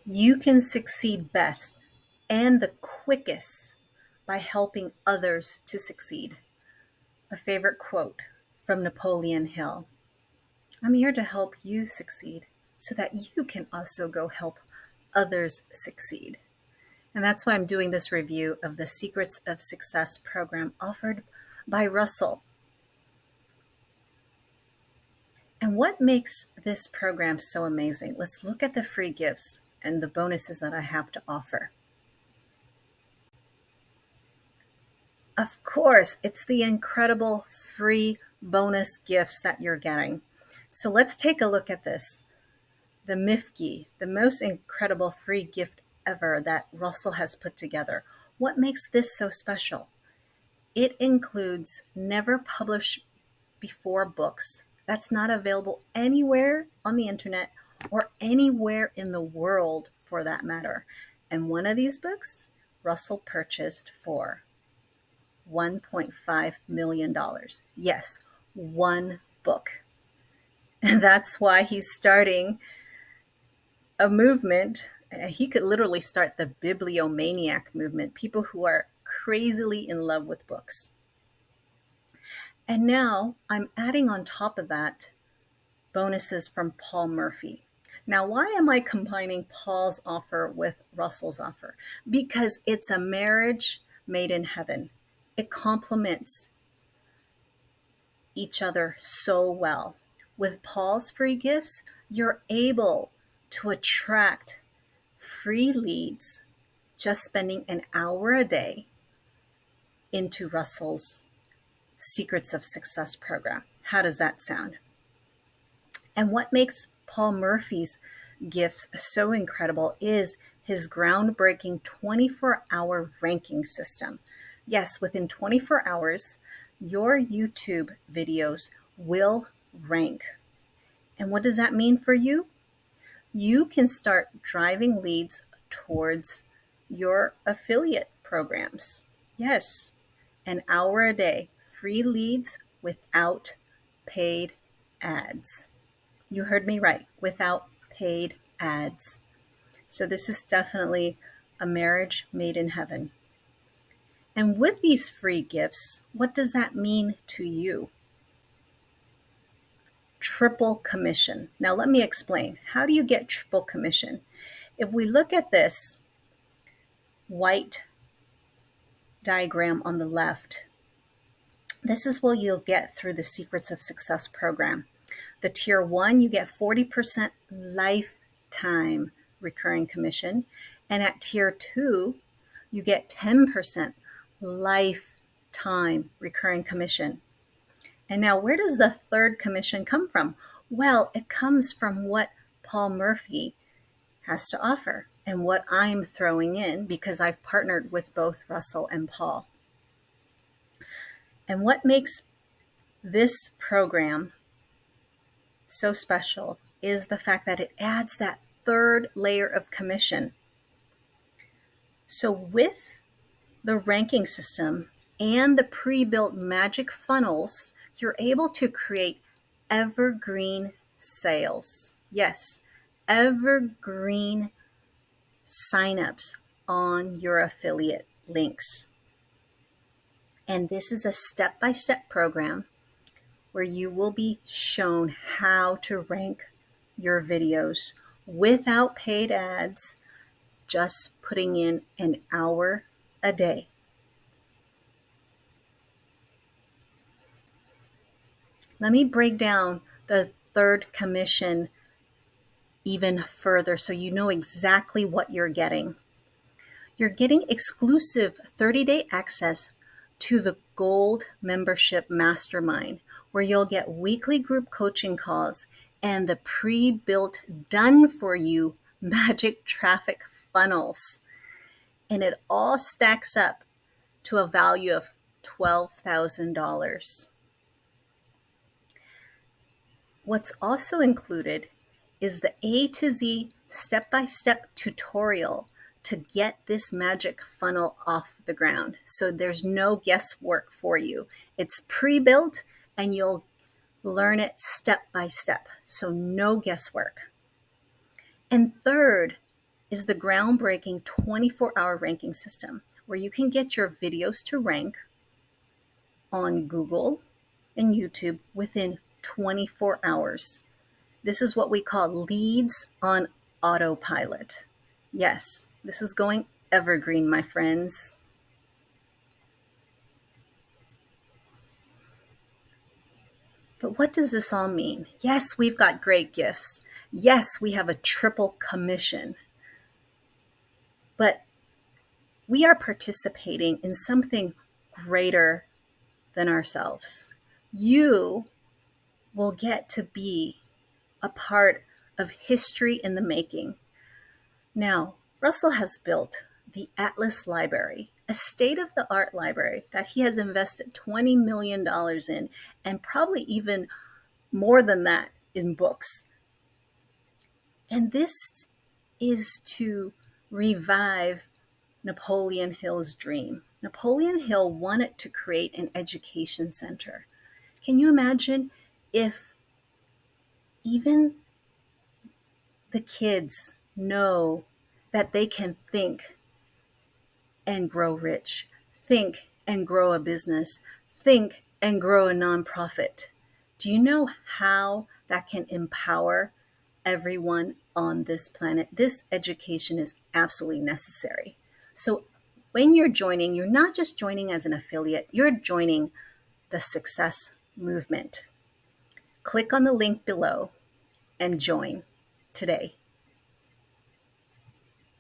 You can succeed best and the quickest by helping others to succeed. A favorite quote from Napoleon Hill. I'm here to help you succeed so that you can also go help others succeed. And that's why I'm doing this review of the Secrets of Success program offered by Russell. And what makes this program so amazing? Let's look at the free gifts and the bonuses that I have to offer. Of course, it's the incredible free bonus gifts that you're getting. So let's take a look at this. The Mifki, the most incredible free gift ever that Russell has put together. What makes this so special? It includes never published before books that's not available anywhere on the internet or anywhere in the world for that matter. And one of these books Russell purchased for $1.5 million. Yes, one book. And that's why he's starting a movement. He could literally start the bibliomaniac movement, people who are crazily in love with books. And now I'm adding on top of that bonuses from Paul Murphy. Now, why am I combining Paul's offer with Russell's offer? Because it's a marriage made in heaven. It complements each other so well. With Paul's free gifts, you're able to attract free leads just spending an hour a day into Russell's Secrets of Success program. How does that sound? And what makes Paul Murphy's gifts so incredible is his groundbreaking 24-hour ranking system. Yes, within 24 hours, your YouTube videos will rank. And what does that mean for you? You can start driving leads towards your affiliate programs. Yes, an hour a day, free leads without paid ads. You heard me right, without paid ads. So this is definitely a marriage made in heaven. And with these free gifts, what does that mean to you? Triple commission. Now let me explain. How do you get triple commission? If we look at this white diagram on the left, this is what you'll get through the Secrets of Success program. The tier 1, you get 40% lifetime recurring commission. And at tier 2, you get 10% lifetime recurring commission. And now where does the third commission come from? Well, it comes from what Paul Murphy has to offer and what I'm throwing in because I've partnered with both Russell and Paul. And what makes this program so special is the fact that it adds that third layer of commission. So with the ranking system and the pre-built magic funnels, you're able to create evergreen sales. Yes, evergreen signups on your affiliate links. And this is a step-by-step program where you will be shown how to rank your videos without paid ads, just putting in an hour a day. Let me break down the third commission even further so you know exactly what you're getting. You're getting exclusive 30-day access to the Gold Membership Mastermind, where you'll get weekly group coaching calls and the pre-built, done-for-you magic traffic funnels. And it all stacks up to a value of $12,000. What's also included is the A to Z step-by-step tutorial to get this magic funnel off the ground. So there's no guesswork for you. It's pre-built and you'll learn it step by step. So no guesswork. And third, is the groundbreaking 24-hour ranking system where you can get your videos to rank on Google and YouTube within 24 hours. This is what we call leads on autopilot. Yes, this is going evergreen, my friends. But what does this all mean? Yes, we've got great gifts. Yes, we have a triple commission. But we are participating in something greater than ourselves. You will get to be a part of history in the making. Now, Russell has built the Atlas Library, a state-of-the-art library that he has invested $20 million in, and probably even more than that in books. And this is to revive Napoleon Hill's dream. Napoleon Hill wanted to create an education center. Can you imagine if even the kids know that they can think and grow rich, think and grow a business, think and grow a nonprofit? Do you know how that can empower everyone on this planet? This education is absolutely necessary. So when you're joining, you're not just joining as an affiliate, you're joining the success movement. Click on the link below and join today.